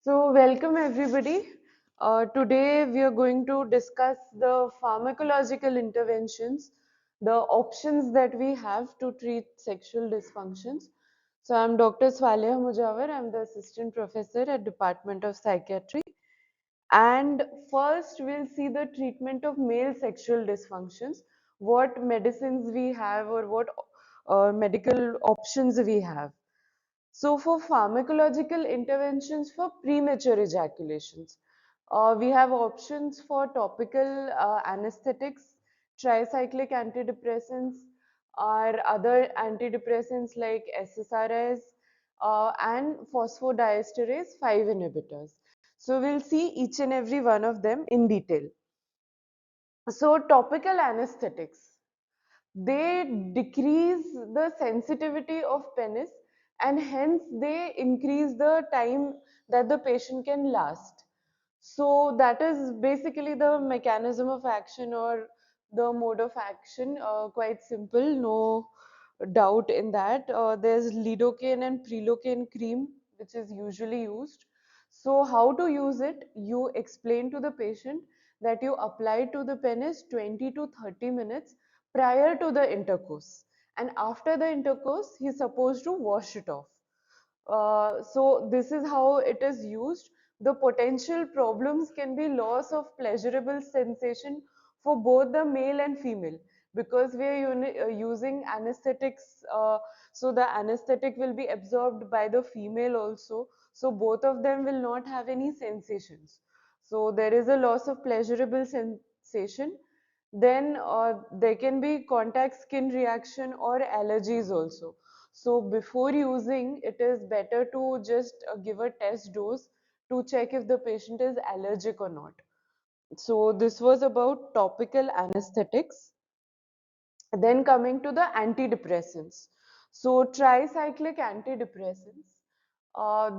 So, welcome everybody. Today we are going to discuss the pharmacological interventions, the options that we have to treat sexual dysfunctions. So, I'm Dr. Swaleha Mujawar. I'm the assistant professor at Department of Psychiatry. And first, we'll see the treatment of male sexual dysfunctions, what medicines we have or what medical options we have. So for pharmacological interventions for premature ejaculations, we have options for topical anesthetics, tricyclic antidepressants, or other antidepressants like SSRIs and phosphodiesterase 5 inhibitors. So we'll see each and every one of them in detail. So topical anesthetics, they decrease the sensitivity of penis and hence they increase the time that the patient can last. So that is basically the mechanism of action or the mode of action, quite simple, no doubt in that. There's lidocaine and prelocaine cream which is usually used. So how to use it? You explain to the patient that you apply to the penis 20 to 30 minutes prior to the intercourse, and after the intercourse he's supposed to wash it off. So this is how it is used. The potential problems can be loss of pleasurable sensation for both the male and female, because we are using anesthetics, so the anesthetic will be absorbed by the female also, so both of them will not have any sensations. So there is a loss of pleasurable sensation. Then there can be contact skin reaction or allergies also. So before using, it is better to just give a test dose to check if the patient is allergic or not. So this was about topical anesthetics. Then coming to the antidepressants. So tricyclic antidepressants, uh,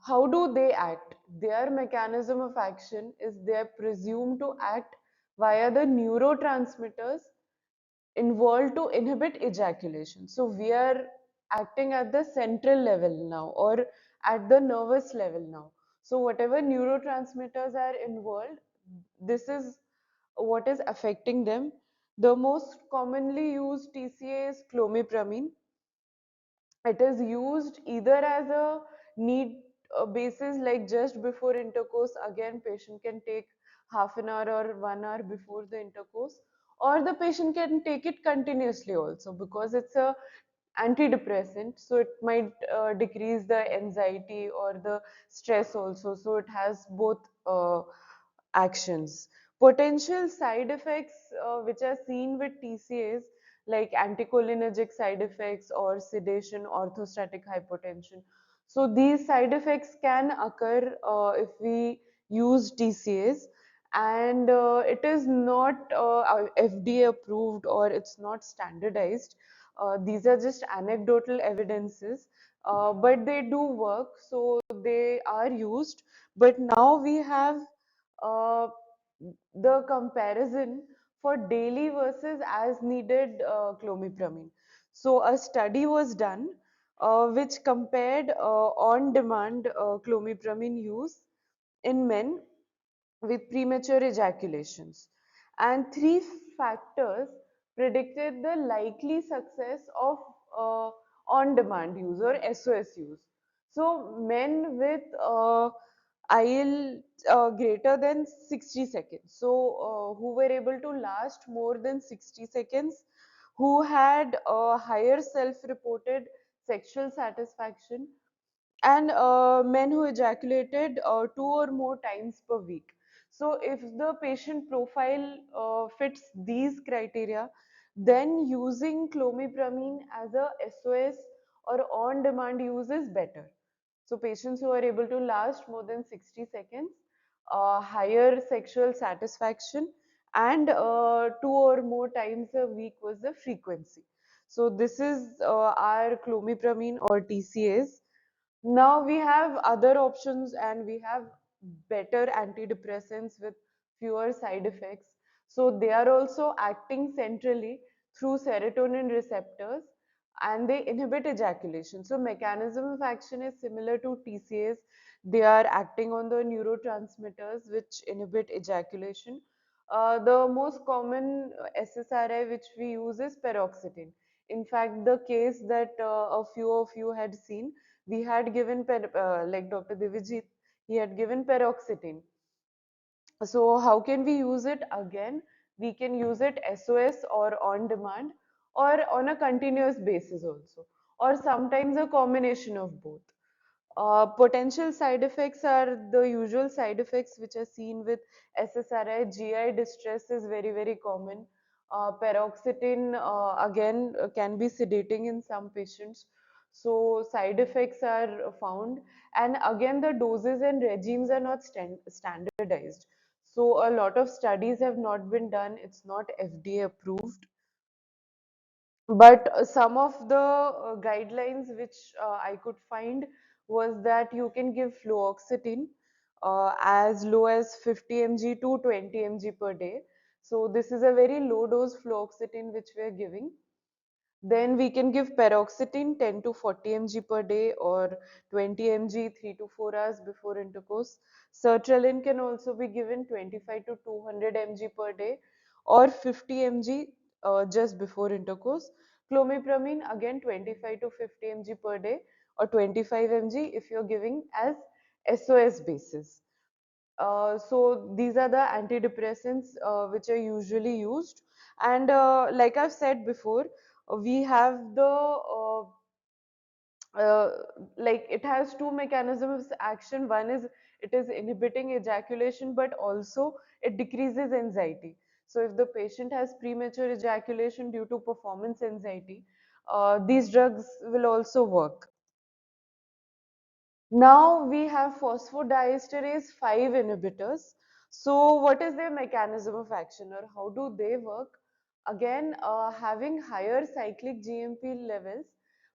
how do they act? Their mechanism of action is they are presumed to act via the neurotransmitters involved to inhibit ejaculation. So we are acting at the central level now or at the nervous level now. So whatever neurotransmitters are involved, this is what is affecting them. The most commonly used TCA is clomipramine. It is used either as a need basis, like just before intercourse, again patient can take half an hour or 1 hour before the intercourse, or the patient can take it continuously also because it's a antidepressant, so it might decrease the anxiety or the stress also, so it has both actions. Potential side effects which are seen with TCAs, like anticholinergic side effects or sedation, orthostatic hypotension. So these side effects can occur if we use TCAs, and it is not FDA approved or it's not standardized. These are just anecdotal evidences, but they do work, so they are used. But now we have uh, the comparison for daily versus as needed clomipramine. So a study was done which compared on demand clomipramine use in men with premature ejaculations, and three factors predicted the likely success of on demand use or SOS use. So men with IL greater than 60 seconds, so who were able to last more than 60 seconds, who had a higher self-reported sexual satisfaction, and men who ejaculated 2 or more times per week. So if the patient profile fits these criteria, then using clomipramine as a SOS or on-demand use is better. So patients who are able to last more than 60 seconds, higher sexual satisfaction, and 2 or more times a week was the frequency. So this is our clomipramine or TCAs. Now we have other options and we have better antidepressants with fewer side effects. So they are also acting centrally through serotonin receptors. and they inhibit ejaculation. So mechanism of action is similar to TCAs. They are acting on the neurotransmitters which inhibit ejaculation. The most common SSRI which we use is paroxetine. In fact, the case that a few of you had seen, we had given, like Dr. Divijit, he had given paroxetine. So how can we use it? Again, we can use it SOS or on demand or on a continuous basis also, or sometimes a combination of both. Potential side effects are the usual side effects which are seen with SSRI. GI distress is very, very common. Paroxetine, again, can be sedating in some patients. So side effects are found. And again, the doses and regimes are not standardized. So a lot of studies have not been done. It's not FDA approved. But some of the guidelines which I could find was that you can give fluoxetine as low as 50 mg to 20 mg per day. So this is a very low dose fluoxetine which we are giving. Then we can give paroxetine 10 to 40 mg per day or 20 mg 3 to 4 hours before intercourse. Sertraline can also be given 25 to 200 mg per day or 50 mg just before intercourse. Clomipramine again 25 to 50 mg per day or 25 mg if you're giving as SOS basis. So these are the antidepressants which are usually used. And like I've said before, we have the uh, like it has two mechanisms of action. One is it is inhibiting ejaculation, but also it decreases anxiety. So if the patient has premature ejaculation due to performance anxiety, these drugs will also work. Now we have phosphodiesterase 5 inhibitors. So what is their mechanism of action or how do they work? Again, having higher cyclic GMP levels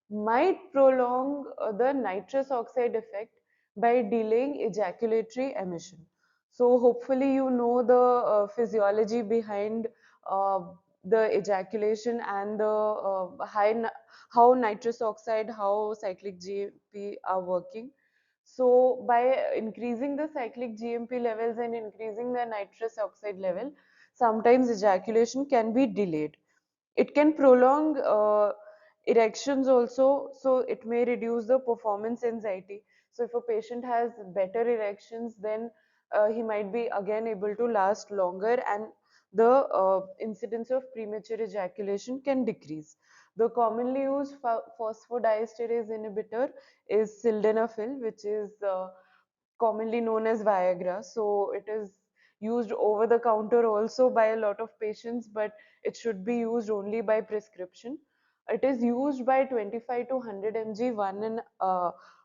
might prolong the nitrous oxide effect by delaying ejaculatory emission. So hopefully you know the physiology behind uh, the ejaculation and the how nitrous oxide, how cyclic GMP are working. So by increasing the cyclic GMP levels and increasing the nitrous oxide level, sometimes ejaculation can be delayed. It can prolong erections also, so it may reduce the performance anxiety. So if a patient has better erections, then he might be again able to last longer and the incidence of premature ejaculation can decrease. The commonly used phosphodiesterase inhibitor is sildenafil, which is commonly known as Viagra. So it is used over the counter also by a lot of patients, but it should be used only by prescription. It is used by 25 to 100 mg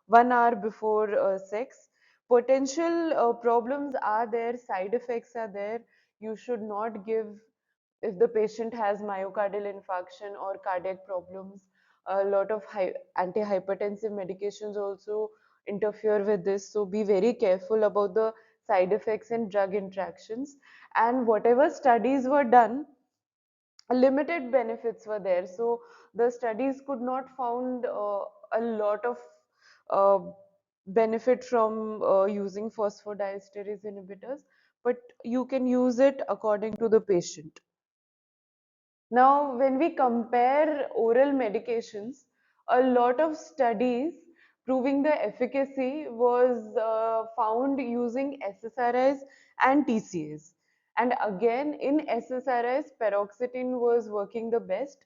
1 hour before sex. Potential problems are there, side effects are there. You should not give if the patient has myocardial infarction or cardiac problems. A lot of antihypertensive medications also interfere with this. So be very careful about the side effects and drug interactions. And whatever studies were done, limited benefits were there. So the studies could not found a lot of uh, benefit from using phosphodiesterase inhibitors, but you can use it according to the patient. Now, when we compare oral medications, a lot of studies proving the efficacy was found using SSRIs and TCAs. And again, in SSRIs, paroxetine was working the best.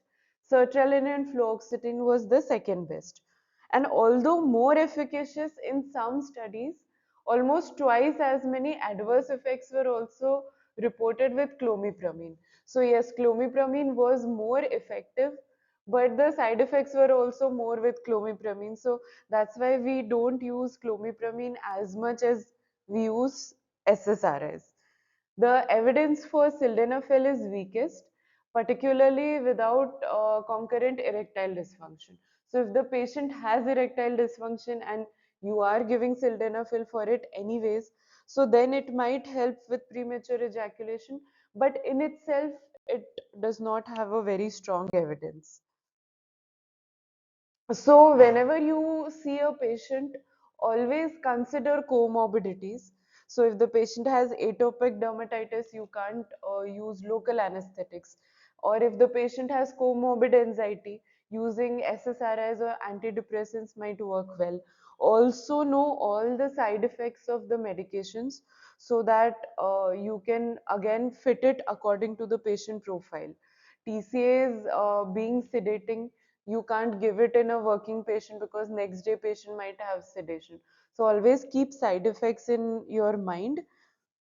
Sertraline and fluoxetine was the second best. And although more efficacious in some studies, almost twice as many adverse effects were also reported with clomipramine. So yes, clomipramine was more effective, but the side effects were also more with clomipramine. So that's why we don't use clomipramine as much as we use SSRIs. The evidence for sildenafil is weakest, particularly without concurrent erectile dysfunction. So if the patient has erectile dysfunction and you are giving sildenafil for it anyways, so then it might help with premature ejaculation, but in itself, it does not have a very strong evidence. So whenever you see a patient, always consider comorbidities. So if the patient has atopic dermatitis, you can't use local anesthetics. Or if the patient has comorbid anxiety, using SSRIs or antidepressants might work well. Also know all the side effects of the medications so that you can again fit it according to the patient profile. TCAs being sedating, you can't give it in a working patient because next day patient might have sedation. So always keep side effects in your mind.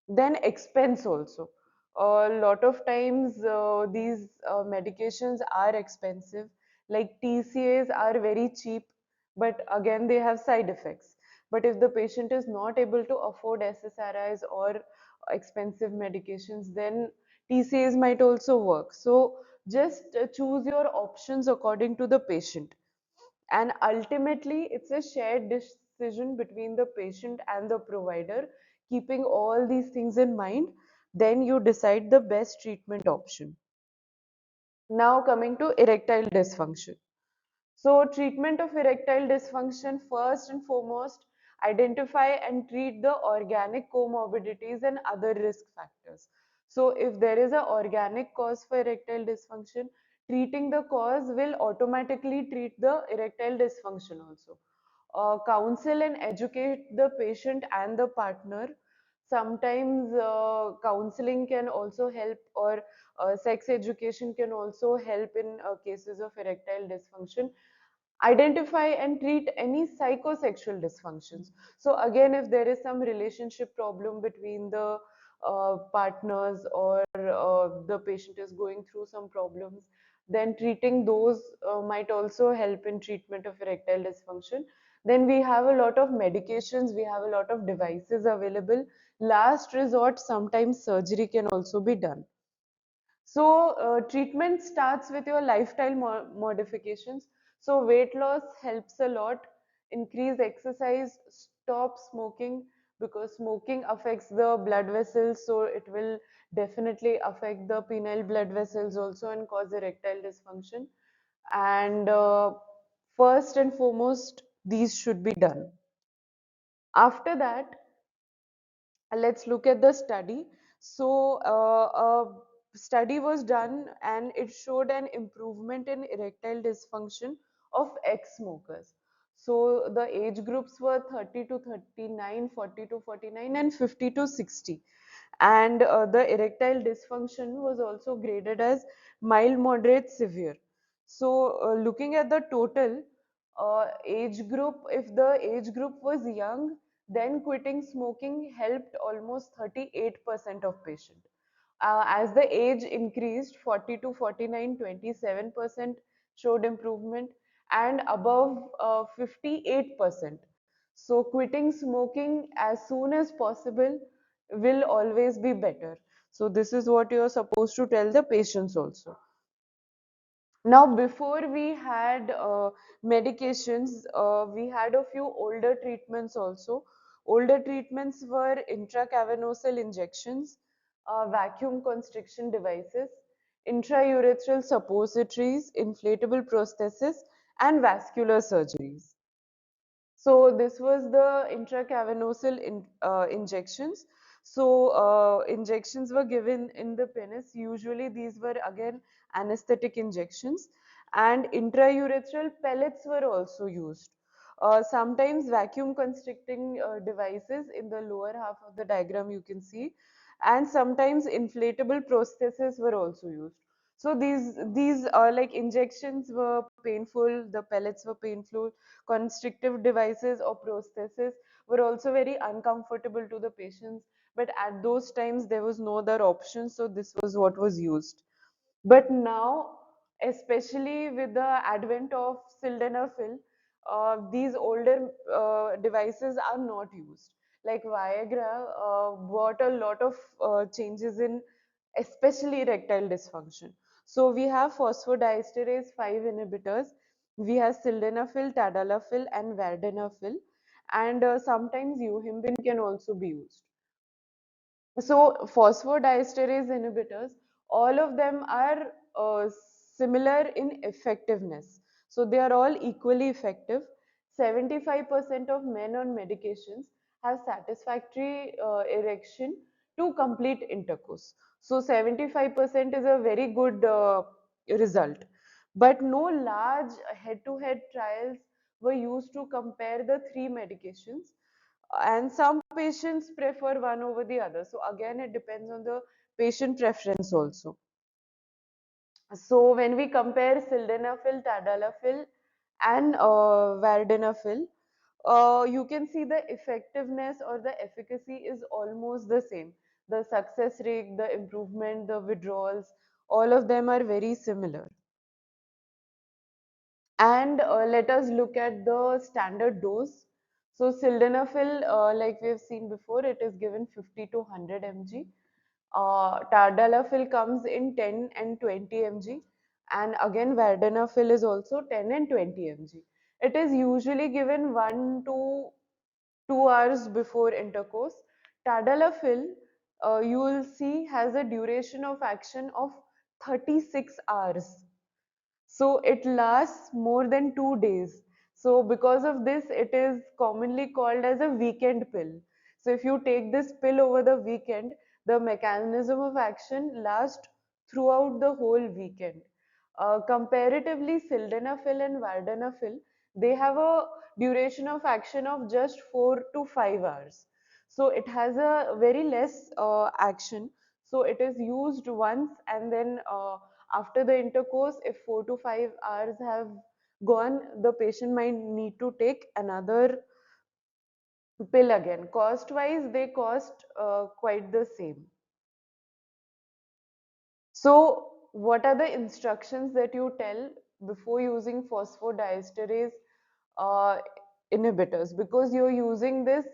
Then expense also. A lot of times these medications are expensive. Like TCAs are very cheap, but again they have side effects. But if the patient is not able to afford SSRIs or expensive medications, then TCAs might also work. So just choose your options according to the patient. And ultimately, it's a shared decision between the patient and the provider. Keeping all these things in mind, then you decide the best treatment option. Now, coming to erectile dysfunction. So, treatment of erectile dysfunction, first and foremost, identify and treat the organic comorbidities and other risk factors. So, if there is a organic cause for erectile dysfunction, treating the cause will automatically treat the erectile dysfunction also. Counsel and educate the patient and the partner. Sometimes counseling can also help, or sex education can also help in cases of erectile dysfunction. Identify and treat any psychosexual dysfunctions. So again, if there is some relationship problem between the partners, or the patient is going through some problems, then treating those might also help in treatment of erectile dysfunction. Then we have a lot of medications, we have a lot of devices available. Last resort, sometimes surgery can also be done. So, treatment starts with your lifestyle modifications. So, weight loss helps a lot. Increase exercise, stop smoking, because smoking affects the blood vessels. So, it will definitely affect the penile blood vessels also and cause erectile dysfunction. And first and foremost, these should be done. After that, let's look at the study. So, a study was done and it showed an improvement in erectile dysfunction of ex-smokers. So, the age groups were 30 to 39, 40 to 49, and 50 to 60. And the erectile dysfunction was also graded as mild, moderate, severe. So, looking at the total age group, if the age group was young, then quitting smoking helped almost 38% of patients. As the age increased, 40 to 49, 27% showed improvement, and above 58%. So quitting smoking as soon as possible will always be better. So this is what you are supposed to tell the patients also. Now, before we had medications, we had a few older treatments also. Older treatments were intracavernosal injections, vacuum constriction devices, intraurethral suppositories, inflatable prosthesis, and vascular surgeries. So this was the intracavernosal injections. So injections were given in the penis. Usually these were again anesthetic injections, and intraurethral pellets were also used. Sometimes vacuum constricting devices in the lower half of the diagram you can see, and sometimes inflatable prostheses were also used. So these are like injections were painful, the pellets were painful, constrictive devices or prosthesis were also very uncomfortable to the patients, but at those times there was no other option, so this was what was used. But now, especially with the advent of sildenafil, these older devices are not used. Like Viagra brought a lot of changes in especially erectile dysfunction. So we have phosphodiesterase 5 inhibitors, we have sildenafil, tadalafil, and vardenafil, and sometimes euhimbine can also be used. So phosphodiesterase inhibitors, all of them are similar in effectiveness. So they are all equally effective. 75% of men on medications have satisfactory erection to complete intercourse. So 75% is a very good result. But no large head-to-head trials were used to compare the three medications, and some patients prefer one over the other. So again, it depends on the patient preference also. So when we compare sildenafil, tadalafil, and vardenafil, you can see the effectiveness or the efficacy is almost the same. The success rate, the improvement, the withdrawals, all of them are very similar. And let us look at the standard dose. So sildenafil, like we have seen before, it is given 50 to 100 mg. Tadalafil comes in 10 and 20 mg, and again vardenafil is also 10 and 20 mg. It is usually given 1 to 2 hours before intercourse. Tadalafil, you will see, has a duration of action of 36 hours. So it lasts more than 2 days. So because of this, it is commonly called as a weekend pill. So if you take this pill over the weekend, the mechanism of action lasts throughout the whole weekend. Comparatively, sildenafil and vardenafil, they have a duration of action of just 4 to 5 hours. So it has a very less action. So it is used once, and then after the intercourse, if 4 to 5 hours have gone, the patient might need to take another pill again. Cost wise, they cost quite the same. So what are the instructions that you tell before using phosphodiesterase uh, inhibitors? Because you're using this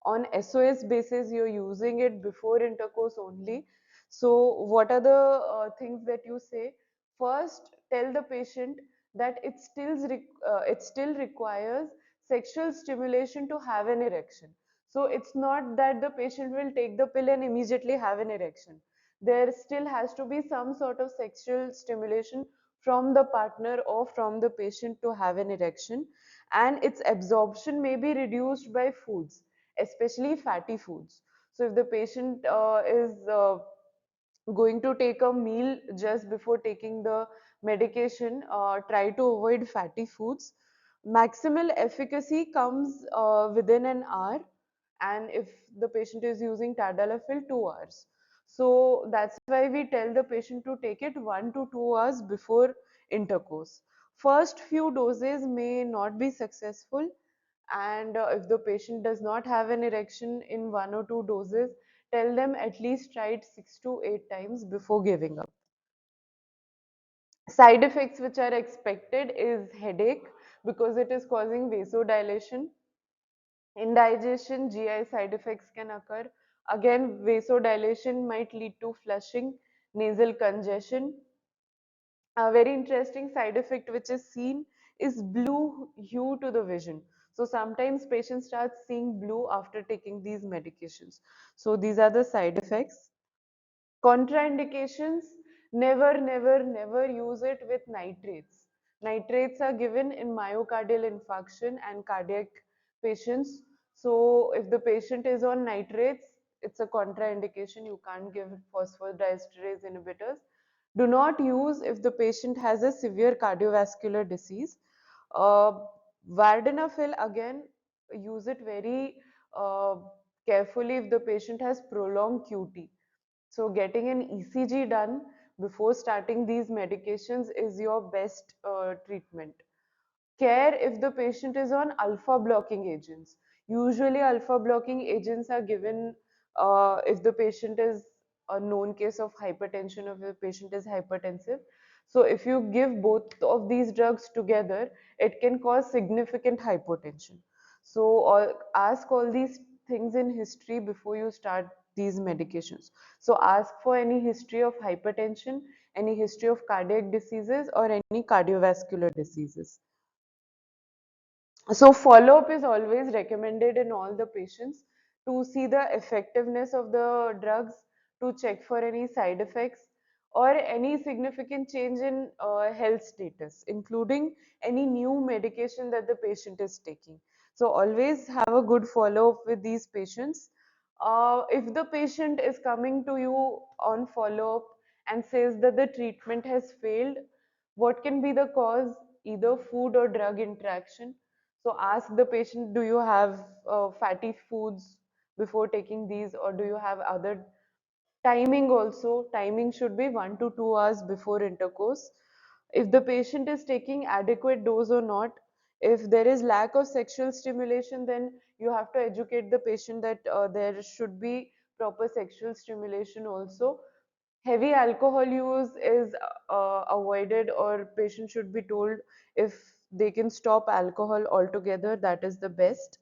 on SOS basis, you're using it before intercourse only. So what are the things that you say? First, tell the patient that it still requires sexual stimulation to have an erection. So it's not that the patient will take the pill and immediately have an erection. There still has to be some sort of sexual stimulation from the partner or from the patient to have an erection, and its absorption may be reduced by foods, especially fatty foods. So if the patient is going to take a meal just before taking the medication, try to avoid fatty foods. Maximal efficacy comes within an hour, and if the patient is using tadalafil, 2 hours. So that's why we tell the patient to take it 1 to 2 hours before intercourse. First few doses may not be successful, and if the patient does not have an erection in 1 or 2 doses, tell them at least try it 6 to 8 times before giving up. Side effects which are expected is headache, because it is causing vasodilation. Indigestion, GI side effects can occur. Again, vasodilation might lead to flushing, nasal congestion. A very interesting side effect which is seen is blue hue to the vision. So sometimes patients start seeing blue after taking these medications. So these are the side effects. Contraindications: never, never, never use it with nitrates. Nitrates are given in myocardial infarction and cardiac patients. So if the patient is on nitrates, it's a contraindication. You can't give phosphodiesterase inhibitors. Do not use if the patient has a severe cardiovascular disease. Uh, Vardenafil, again, use it very carefully if the patient has prolonged QT. So getting an ECG done before starting these medications is your best treatment. Care if the patient is on alpha blocking agents. Usually alpha blocking agents are given if the patient is a known case of hypertension, or if the patient is hypertensive. So if you give both of these drugs together, it can cause significant hypotension. So ask all these things in history before you start these medications. So ask for any history of hypertension, any history of cardiac diseases, or any cardiovascular diseases. So follow-up is always recommended in all the patients to see the effectiveness of the drugs, to check for any side effects. or any significant change in health status, including any new medication that the patient is taking. So always have a good follow-up with these patients. If the patient is coming to you on follow-up and says that the treatment has failed, what can be the cause? Either food or drug interaction. So ask the patient, do you have fatty foods before taking these, or do you have other? Timing also, timing should be 1 to 2 hours before intercourse. If the patient is taking adequate dose or not, if there is lack of sexual stimulation, then you have to educate the patient that there should be proper sexual stimulation also. Heavy alcohol use is avoided, or patient should be told if they can stop alcohol altogether, that is the best.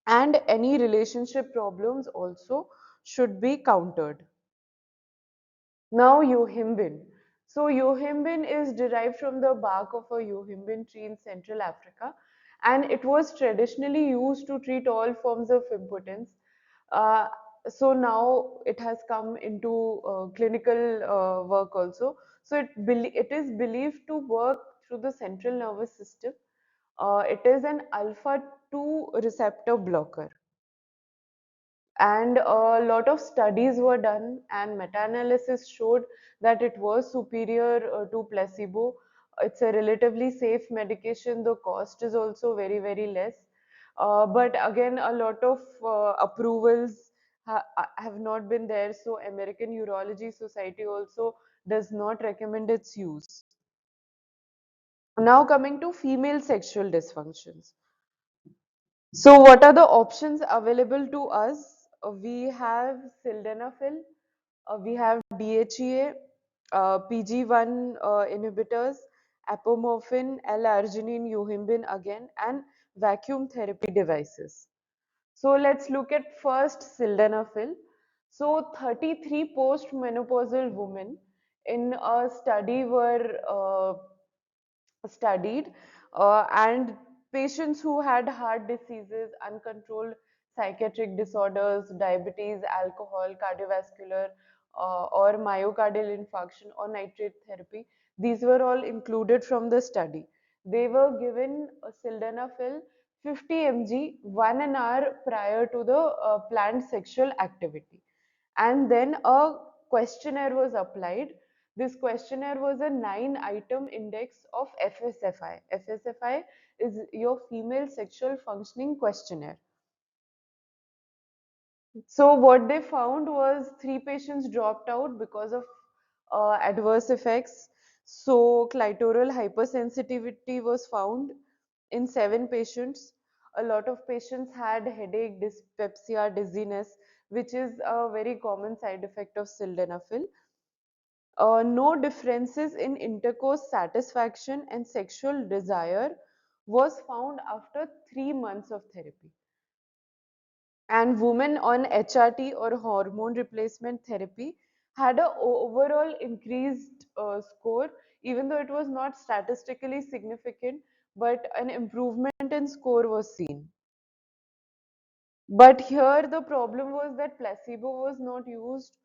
And any relationship problems also should be countered. Now yohimbine. So yohimbine is derived from the bark of a yohimbine tree in Central Africa, and it was traditionally used to treat all forms of impotence. Uh, so now it has come into clinical work also. So it is believed to work through the central nervous system. It is an alpha 2 receptor blocker, and a lot of studies were done and meta-analysis showed that it was superior to placebo. It's a relatively safe medication. The cost is also very, very less. But again, a lot of approvals have not been there. So American Urology Society also does not recommend its use. Now coming to female sexual dysfunctions. So what are the options available to us? We have sildenafil, we have DHEA, PG1 inhibitors, apomorphine, L-arginine, yohimbine again, and vacuum therapy devices. So let's look at first sildenafil. So 33 postmenopausal women in a study were studied, and patients who had heart diseases, uncontrolled psychiatric disorders, diabetes, alcohol, cardiovascular, or myocardial infarction or nitrate therapy, these were all included from the study. They were given sildenafil 50 mg 1 hour prior to the planned sexual activity, and then a questionnaire was applied. This questionnaire was a 9-item index of FSFI. FSFI is your female sexual functioning questionnaire. So what they found was 3 patients dropped out because of adverse effects. So clitoral hypersensitivity was found in 7 patients. A lot of patients had headache, dyspepsia, dizziness, which is a very common side effect of sildenafil. No differences in intercourse satisfaction and sexual desire was found after 3 months of therapy. And women on HRT or hormone replacement therapy had a overall increased score, even though it was not statistically significant, but an improvement in score was seen. But here the problem was that placebo was not used,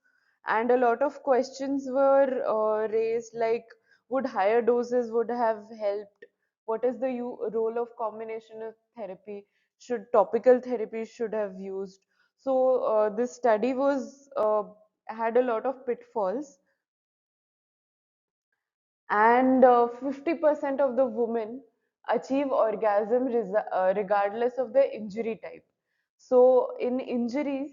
and a lot of questions were raised, like would higher doses would have helped? What is the role of combination of therapy? Should topical therapy should have used? So this study was had a lot of pitfalls, and 50% of the women achieve orgasm regardless of the injury type. So in injuries,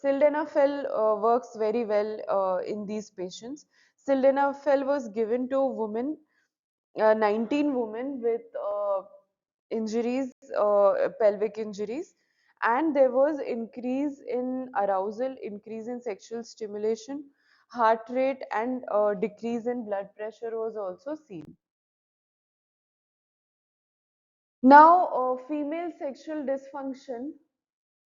sildenafil works very well in these patients. Sildenafil was given to women, 19 women with injuries, pelvic injuries, and there was increase in arousal, increase in sexual stimulation, heart rate, and decrease in blood pressure was also seen. Now, female sexual dysfunction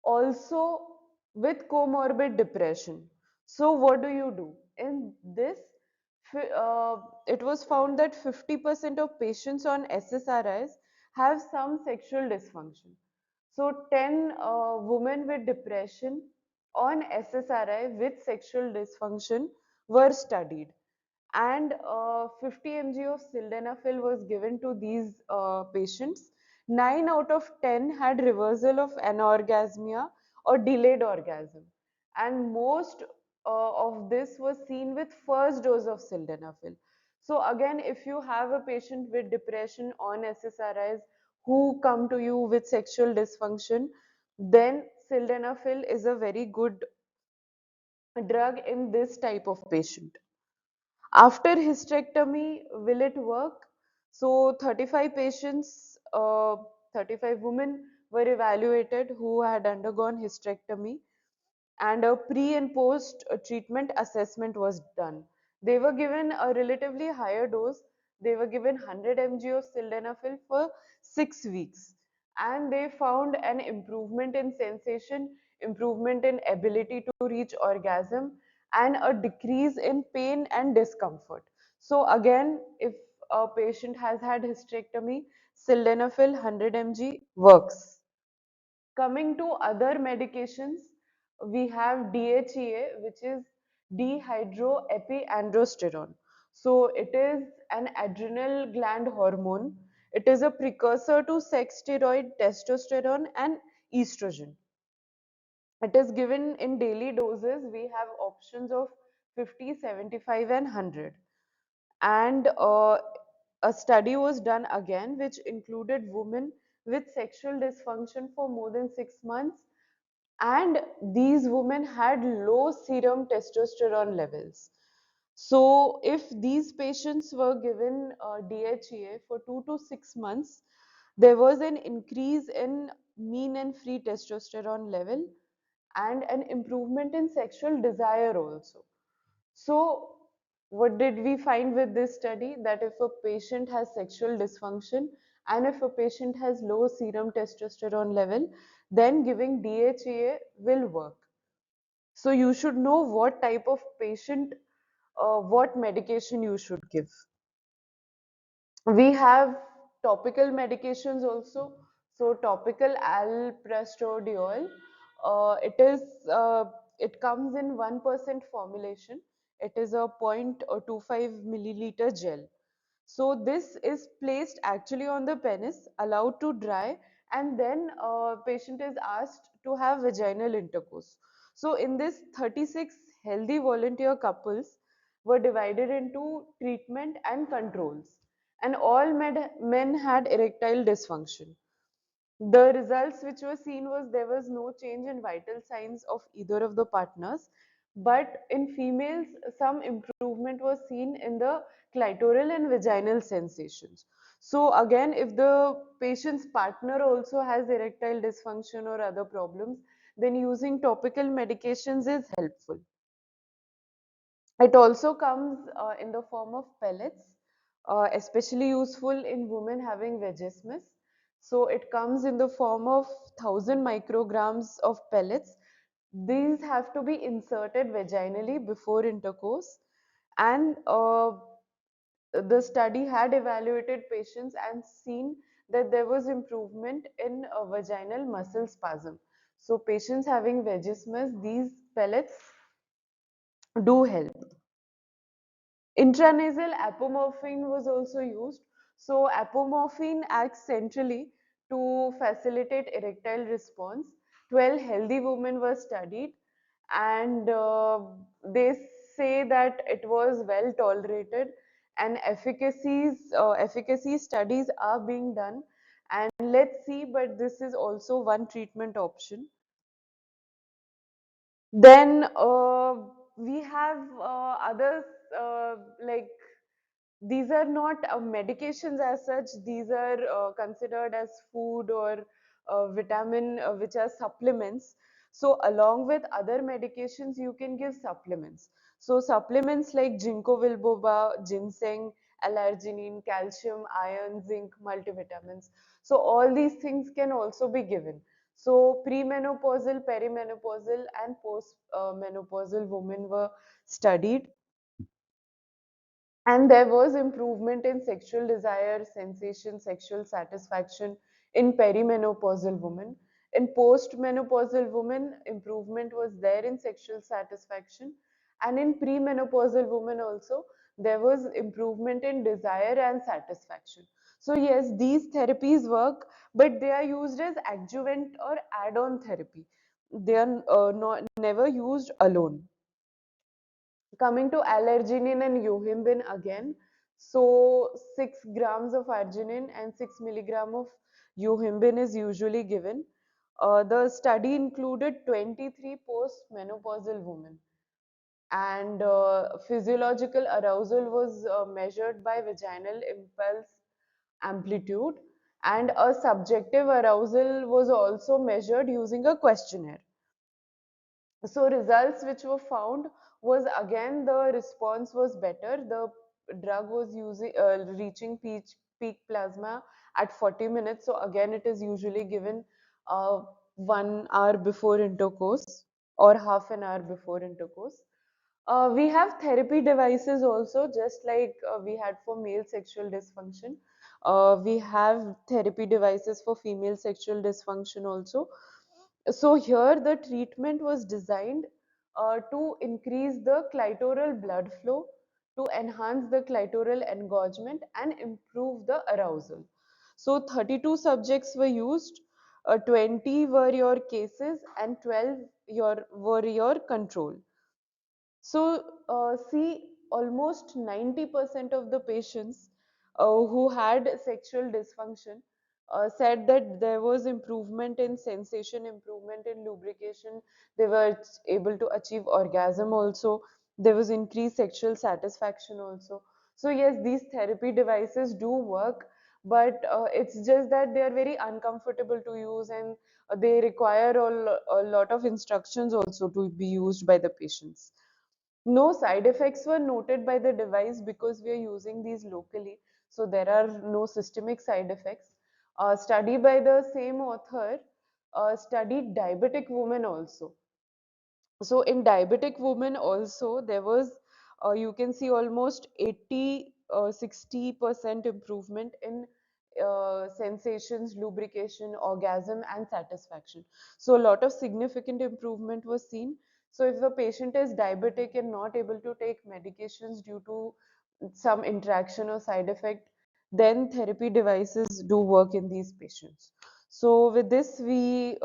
also with comorbid depression. So what do you do? In this, it was found that 50% of patients on SSRIs have some sexual dysfunction. So 10 women with depression on SSRI with sexual dysfunction were studied, and 50 mg of sildenafil was given to these patients. 9 out of 10 had reversal of anorgasmia or delayed orgasm, and most of this was seen with first dose of sildenafil. So again, if you have a patient with depression on SSRIs who come to you with sexual dysfunction, then sildenafil is a very good drug in this type of patient. After hysterectomy, will it work? So 35 patients, 35 women were evaluated who had undergone hysterectomy, and a pre and post treatment assessment was done. They were given a relatively higher dose. They were given 100 mg of sildenafil for 6 weeks, and they found an improvement in sensation, improvement in ability to reach orgasm, and a decrease in pain and discomfort. So again, if a patient has had hysterectomy, sildenafil 100 mg works. Coming to other medications, we have DHEA, which is dehydroepiandrosterone. So it is an adrenal gland hormone. It is a precursor to sex steroid, testosterone, and estrogen. It is given in daily doses. We have options of 50, 75, and 100. And a study was done again, which included women with sexual dysfunction for more than 6 months, and these women had low serum testosterone levels. So if these patients were given DHEA for 2 to 6 months, there was an increase in mean and free testosterone level and an improvement in sexual desire also. So what did we find with this study? That if a patient has sexual dysfunction and if a patient has low serum testosterone level, then giving DHEA will work. So you should know what type of patient, what medication you should give. We have topical medications also. So topical alprostadiol, it is it comes in 1% formulation. It is a 0.25 milliliter gel. So this is placed actually on the penis, allowed to dry, and then patient is asked to have vaginal intercourse. So in this, 36 healthy volunteer couples were divided into treatment and controls, and all men had erectile dysfunction. The results which were seen was there was no change in vital signs of either of the partners, but in females, some improvement was seen in the clitoral and vaginal sensations. So again, if the patient's partner also has erectile dysfunction or other problems, then using topical medications is helpful. It also comes in the form of pellets, especially useful in women having vaginismus. So it comes in the form of 1000 micrograms of pellets. These have to be inserted vaginally before intercourse, and the study had evaluated patients and seen that there was improvement in vaginal muscle spasm. So patients having vaginismus, these pellets do help. Intranasal apomorphine was also used. So apomorphine acts centrally to facilitate erectile response. 12 healthy women were studied, and they say that it was well tolerated, and efficacy studies are being done, and let's see, but this is also one treatment option. Then we have others, like these are not medications as such. These are considered as food or vitamin, which are supplements. So along with other medications, you can give supplements. So supplements like ginkgo biloba, ginseng, L-arginine, calcium, iron, zinc, multivitamins. So all these things can also be given. So premenopausal, perimenopausal, and postmenopausal women were studied, and there was improvement in sexual desire, sensation, sexual satisfaction in perimenopausal women. In postmenopausal women, improvement was there in sexual satisfaction, And in premenopausal women also, there was improvement in desire and satisfaction. So yes, these therapies work, but they are used as adjuvant or add-on therapy. They are not never used alone. Coming to allerginine and yohimbine again, so 6 grams of arginine and 6 milligram of yohimbine is usually given. The study included 23 post-menopausal women, and physiological arousal was measured by vaginal impulse amplitude, and a subjective arousal was also measured using a questionnaire. So results which were found was, again, the response was better. The drug was reaching peak plasma at 40 minutes. So again, it is usually given 1 hour before intercourse or half an hour before intercourse. We have therapy devices also, just like we had for male sexual dysfunction. We have therapy devices for female sexual dysfunction also. So here the treatment was designed to increase the clitoral blood flow, to enhance the clitoral engorgement and improve the arousal. So 32 subjects were used, 20 were your cases and 12 were your control. So, see, almost 90% of the patients who had sexual dysfunction said that there was improvement in sensation, improvement in lubrication. They were able to achieve orgasm also. There was increased sexual satisfaction also. So, yes, these therapy devices do work, but it's just that they are very uncomfortable to use, and they require a lot of instructions also to be used by the patients. No side effects were noted by the device because we are using these locally, so there are no systemic side effects. A study by the same author studied diabetic women also. So in diabetic women also, there was, you can see, almost 80 60% improvement in sensations, lubrication, orgasm and satisfaction. So a lot of significant improvement was seen. So if a patient is diabetic and not able to take medications due to some interaction or side effect, then therapy devices do work in these patients. So with this, we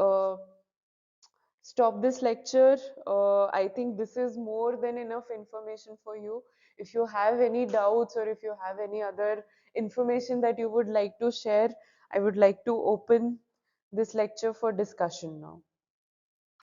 stop this lecture. I think this is more than enough information for you. If you have any doubts or if you have any other information that you would like to share, I would like to open this lecture for discussion now.